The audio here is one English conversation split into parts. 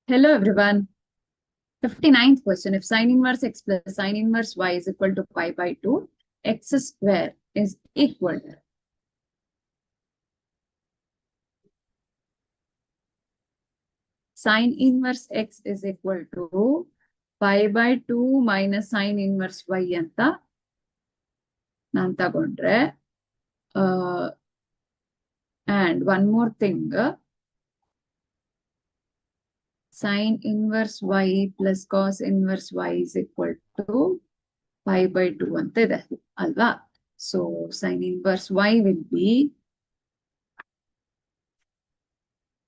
Hello everyone. 59th question. If sine inverse x plus sine inverse y is equal to pi by 2, x square is equal to. Sine inverse x is equal to pi by 2 minus sine inverse y ಅಂತ ನಾನು ತಗೊಂಡ್ರೆ and one more thing, sine inverse y plus cos inverse y is equal to pi by 2 ಅಂತ ಇದೆ ಅಲ್ವಾ? So sine inverse y will be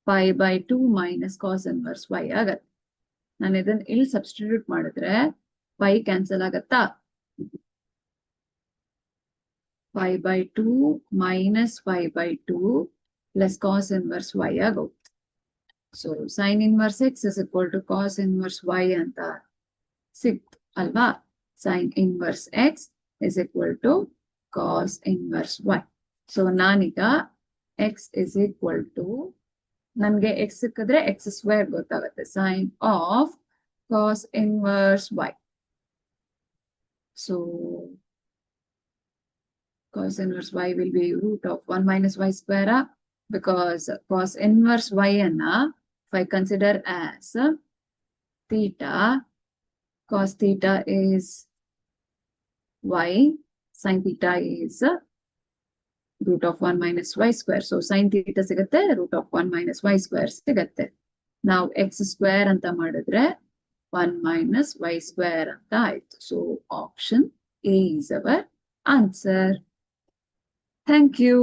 pi by 2 minus cos inverse y ಆಗತ್ತೆ. ನಾನು ಇದನ್ನ ಇಲ್ಲಿ ಸಬ್ಸ್ಟಿಟ್ಯೂಟ್ ಮಾಡಿದ್ರೆ pi ಕ್ಯಾನ್ಸಲ್ ಆಗತ್ತಾ? pi by 2 minus pi by 2 plus cos inverse y ಆಗುತ್ತೆ. So sin inverse x is equal to cos inverse y ಅಂತ ಸಿಕ್ತು ಅಲ್ವಾ? sin inverse x is equal to cos inverse y. So ನಾನೀಗ x is equal to ನನಗೆ x ಸಿಕ್ಕಿದ್ರೆ x square ಗೊತ್ತಾಗುತ್ತೆ. sin of cos inverse y. So cos inverse y will be root of 1 minus y square because cos inverse y anna if I consider as theta, cos theta is y, sin theta is root of 1 minus y square. So sin theta ಸಿಗುತ್ತೆ root of 1 minus y square ಸಿಗುತ್ತೆ. Now x square ಅಂತ ಮಾಡಿದ್ರೆ 1 minus y square ಅಂತ ಆಯ್ತು. So option A is our answer. Thank you.